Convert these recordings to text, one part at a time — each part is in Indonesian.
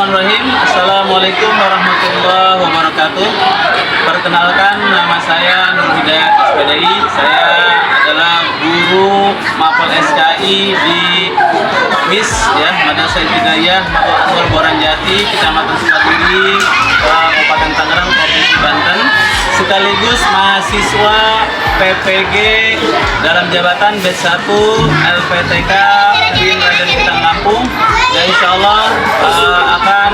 Bismillahirrahmanirrahim. Assalamualaikum warahmatullahi wabarakatuh. Perkenalkan, nama saya Nur Hidayat SPDI. Saya adalah guru Mapel SKI di MIS ya, Madrasah Ibtidaiyah Mapel Anwar Boranjati, Kecamatan Sukabumi, Kabupaten Tangerang, Provinsi Banten. Sekaligus mahasiswa PPG dalam jabatan batch 1 LPTK Rin Raden Kitang Lampung. Dan insya Allah akan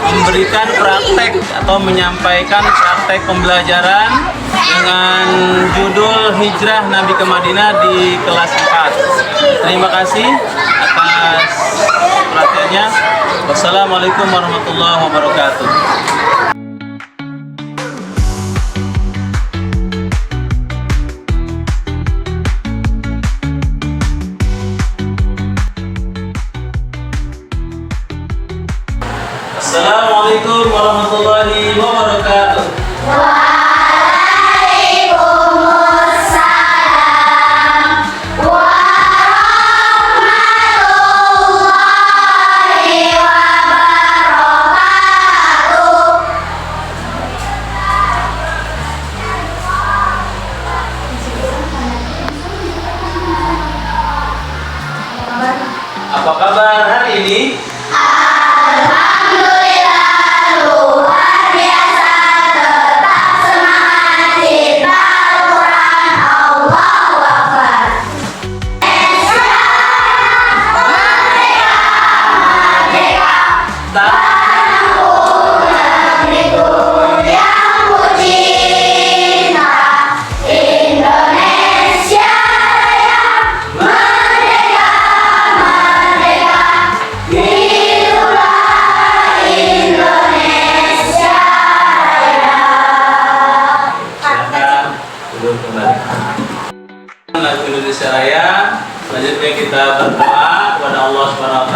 memberikan praktek atau menyampaikan praktek pembelajaran dengan judul Hijrah Nabi ke Madinah di kelas 4. Terima kasih atas perhatiannya. Wassalamualaikum warahmatullahi wabarakatuh. Assalamualaikum warahmatullahi wabarakatuh. Waalaikumsalam warahmatullahi wabarakatuh. Apa kabar hari ini? Lagu Indonesia Raya. Selanjutnya kita berdoa kepada Allah SWT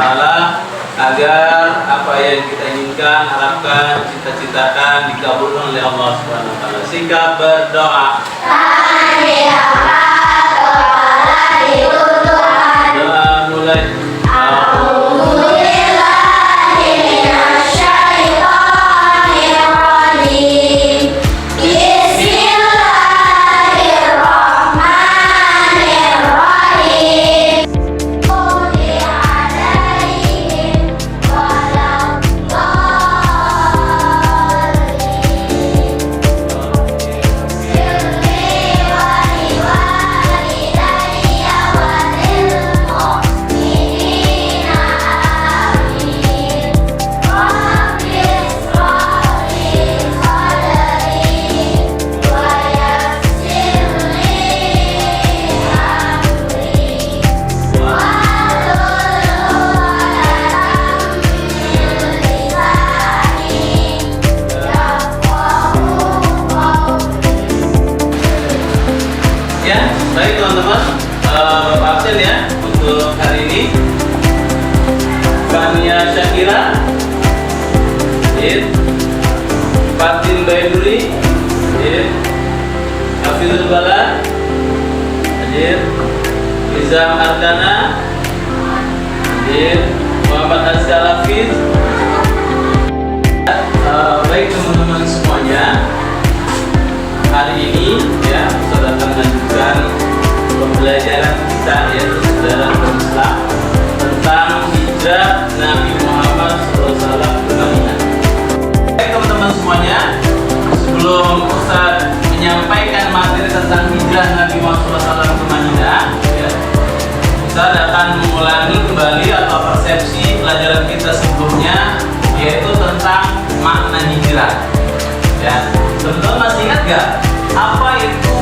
agar apa yang kita inginkan, harapkan, cita-citakan dikabulkan oleh Allah SWT. Sikap berdoa. Doa mulai. Ya, baik teman-teman, Bapak absen ya untuk hari ini. Kania Syakira, Fatin Bayduri, Hafizul Bala, Nizam Ardana, Muhammad Azhar Hafiz. Baik teman-teman semuanya, hari ini ya kita akan melanjutkan pembelajaran kita yaitu sejarah Islam tentang hijrah Nabi Muhammad SAW ke Madinah. Baik teman-teman semuanya, sebelum Ustaz menyampaikan materi tentang hijrah Nabi Muhammad SAW ke Madinah, ya, Ustaz akan mengulangi kembali atau persepsi pelajaran kita sebelumnya, yaitu tentang makna hijrah. Ya, teman-teman masih ingat gak apa itu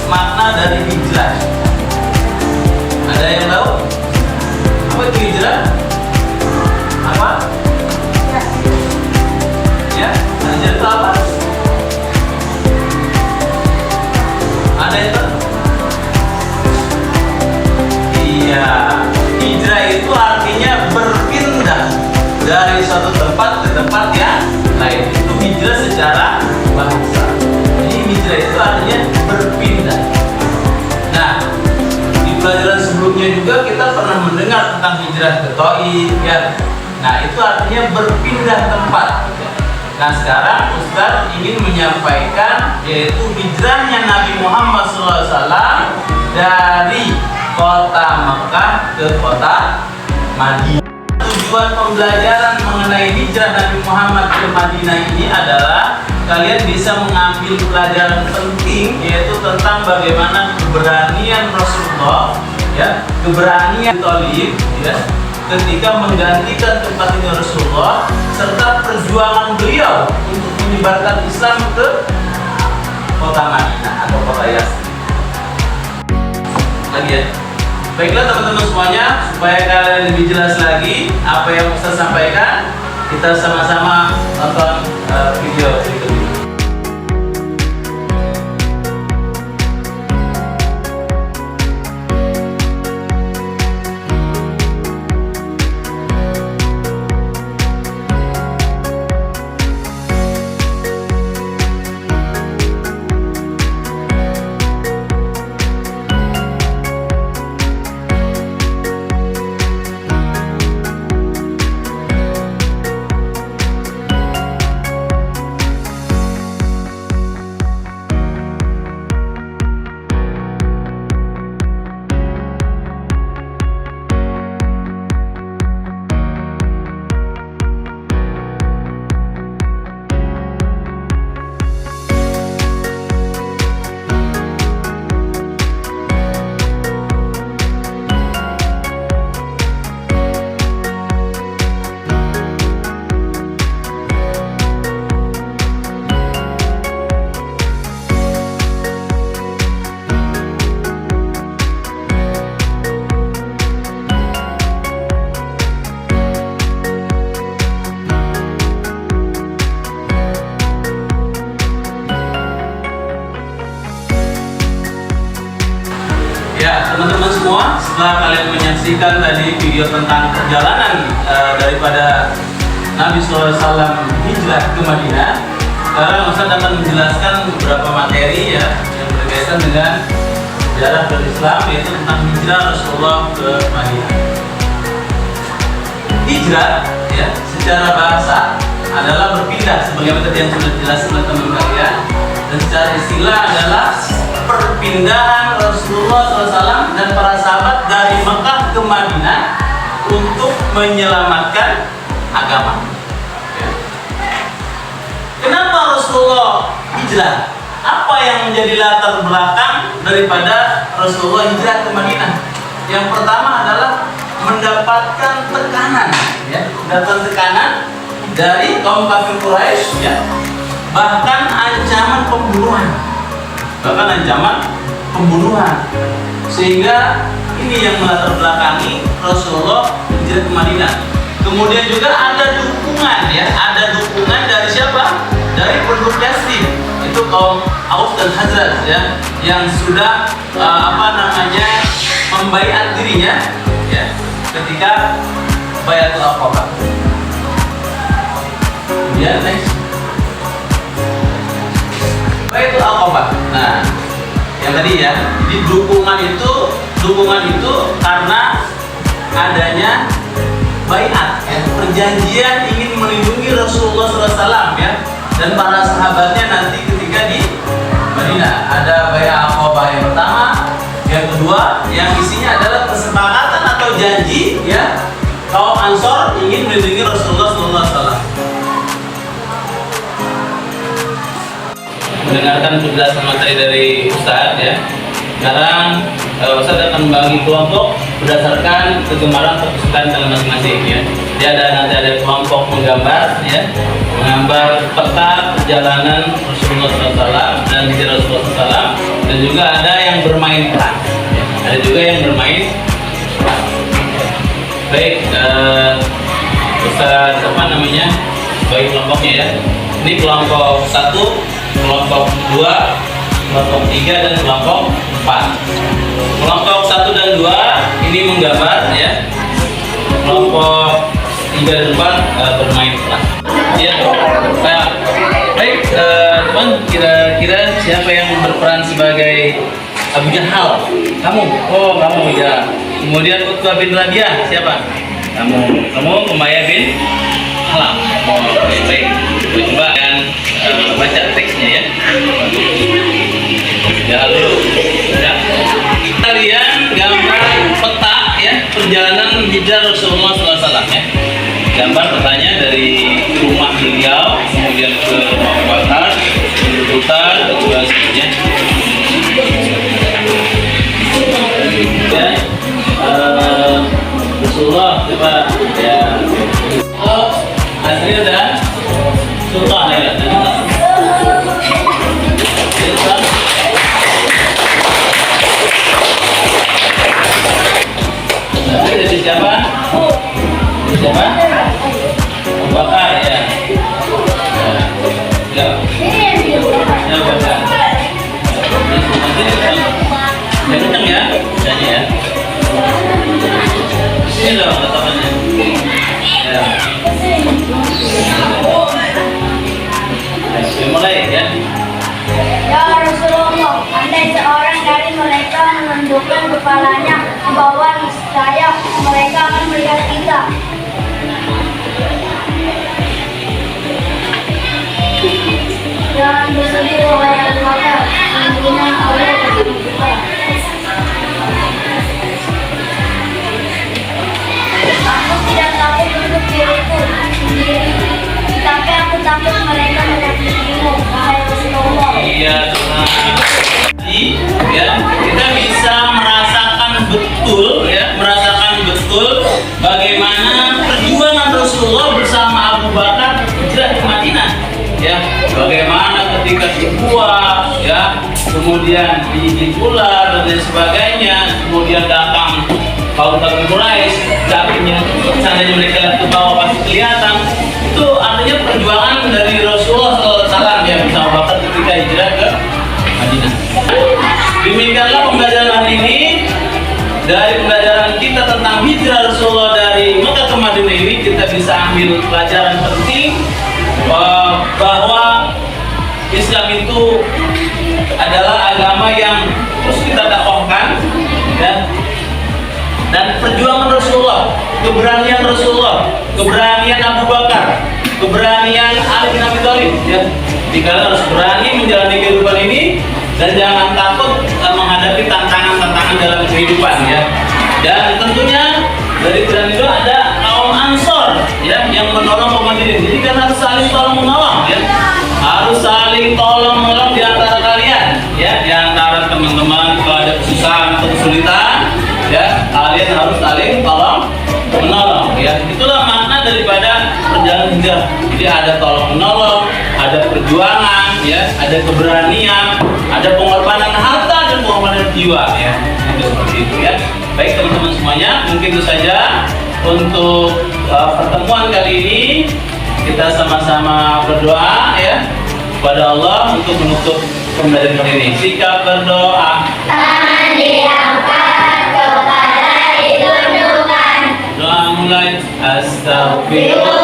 makna dari hijrah? Ada yang tahu? Apa itu hijrah? Apa? Ya, hijrah itu apa? Ada yang tahu? Iya, hijrah itu artinya berpindah dari suatu tempat ke tempat yang lain. Itu hijrah secara bahasa. Jadi hijrah itu artinya berpindah. Nah, di pelajaran sebelumnya juga kita pernah mendengar tentang hijrah ke Taif, ya. Nah, itu artinya berpindah tempat. Nah, sekarang Ustaz ingin menyampaikan yaitu hijrahnya Nabi Muhammad SAW dari kota Mekah ke kota Madinah. Tujuan pembelajaran mengenai hijrah Nabi Muhammad ke Madinah ini adalah kalian bisa mengambil pelajaran penting, yaitu tentang bagaimana keberanian Rasulullah, ya, keberanian Thalib, ya, ketika menggantikan tempat ini Rasulullah, serta perjuangan beliau untuk menyebarkan Islam ke kota Madinah atau kota Yatsrib. Lagi ya. Baiklah teman-teman semuanya, supaya kalian lebih jelas lagi apa yang Ustaz sampaikan, kita sama-sama nonton video berikut ini. Ya, teman-teman semua, setelah kalian menyaksikan tadi video tentang perjalanan daripada Nabi SAW hijrah ke Madinah, sekarang Ustaz akan menjelaskan beberapa materi ya yang berkaitan dengan sejarah berislam, yaitu tentang hijrah Rasulullah ke Madinah. Hijrah ya secara bahasa adalah berpindah, sebagaimana tadi yang sudah dijelaskan oleh teman kalian, dan secara istilah adalah perpindahan Rasulullah SAW dan para sahabat dari Mekah ke Madinah untuk menyelamatkan agama. Kenapa Rasulullah hijrah? Apa yang menjadi latar belakang daripada Rasulullah hijrah ke Madinah? Yang pertama adalah mendapatkan tekanan, ya, mendapatkan tekanan dari kaum kafir Quraisy, ya, bahkan ancaman pembunuhan. Sehingga ini yang melatar belakangi Rasulullah hijrah ke Madinah. Kemudian juga ada dukungan, ya, ada dukungan dari siapa? Dari penduduk Yatsrib, itu kaum Aus dan Khazraj, ya, yang sudah membaiat dirinya, ya, ketika Baiatul Aqabah. Kemudian next, Baiatul Aqabah. Nah, yang tadi ya, di dukungan itu karena adanya baiat, ya, perjanjian ingin melindungi Rasulullah SAW, ya, dan para sahabatnya nanti ketika di Madinah. Ada baiat Aqabah yang pertama, yang kedua, yang isinya adalah kesepakatan atau janji, ya, kaum Ansor ingin melindungi Rasulullah SAW. Mendengarkan penjelasan materi dari Ustaz, ya. Sekarang Ustaz akan membagi kelompok berdasarkan kegemaran atau kesukaan kalian masing-masing, ya. Dia nanti ada kelompok menggambar, ya, menggambar peta perjalanan Rasulullah SAW dan hijrah Rasulullah SAW, dan juga ada yang bermain peran, ya. Ada juga yang bermain peran. Baik, Ustaz bagi kelompoknya, ya. Ini kelompok 1, kelompok 2, kelompok 3, dan kelompok 4. Kelompok 1 dan 2 ini menggambar, ya. Kelompok 3 dan 4 bermain peran. Ya, baik, teman, kira-kira siapa yang berperan sebagai Abu Jahal? Kamu? Oh, kamu, ya. Kemudian Utbah bin Rabi'ah, siapa? Kamu Umayyah bin Khalaf. Oh, baik. Coba kan baca teksnya ya. Ya dulu. Ya. Kita lihat gambar peta ya perjalanan hijrah Rasulullah SAW ya. Gambar petanya dari rumah beliau kemudian ke Abu Bakar, Hutan, dan juga seterusnya. Ya, Rasulullah coba ya. Oh, hasilnya udah sultan ya. Jadi siapa? Siapa? Abu Bakar ya. Ya. Ya Bakar. Ya kencang ya, tanya ya. Sini dong letakannya. Ya. Ya, mulai ya. Ya Rasulullah, andai seorang dari mereka menundukkan kepalanya ke bawah, niscaya mereka akan melihat kita. Jangan bersedih wahai Abu Bakar, sesungguhnya Allah bersama kita. Aku tidak takut untuk diriku sendiri, tapi aku takut mereka menyakitimu, wahai Rasulullah. Iya, jadi ya kita bisa merasakan betul bagaimana perjuangan Rasulullah bersama Abu Bakar hijrah ke Madinah. Ya, bagaimana ketika dibuat, ya, kemudian diular dan lain sebagainya, kemudian datang kaum Quraisy, dagingnya seandainya mereka ke bawah pasti kelihatan. Itu artinya perjuangan dari Rasulullah SAW ya bersama Abu Bakar ketika hijrah ke Madinah. Demikianlah pembelajaran hari ini. Dari pembelajaran kita tentang hijrah Rasulullah dari Mekah ke Madinah ini kita bisa ambil pelajaran penting bahwa Islam itu adalah agama yang terus kita dakwahkan ya. Dan perjuangan Rasulullah, keberanian Rasulullah, keberanian Abu Bakar, keberanian Ali bin Abi Thalib ya. Kita harus berani menjalani kehidupan ini dan jangan takut menghadapi tantangan-tantangan dalam kehidupan ya. Dan tentunya dari keberanian itu ada kaum Ansor ya yang menolong kaum Madinah. Jadi kan harus saling tolong menolong ya. Harus saling tolong menolong di antara kalian ya, di antara teman-teman kalau ada kesusahan atau kesulitan ya, kalian harus saling tolong menolong ya. Itulah makna daripada perjalanan hijrah. Jadi ada tolong menolong, ada perjuangan ya, ada keberanian, ada pengorbanan harta dan pengorbanan jiwa ya. Itu seperti itu ya. Baik teman-teman semuanya, mungkin itu saja untuk pertemuan kali ini. Kita sama-sama berdoa ya kepada Allah untuk menutup pembelajaran kali ini. Sikap berdoa. Tangan diangkat, kepala ditundukkan. Doa mulai. Astagfirullah.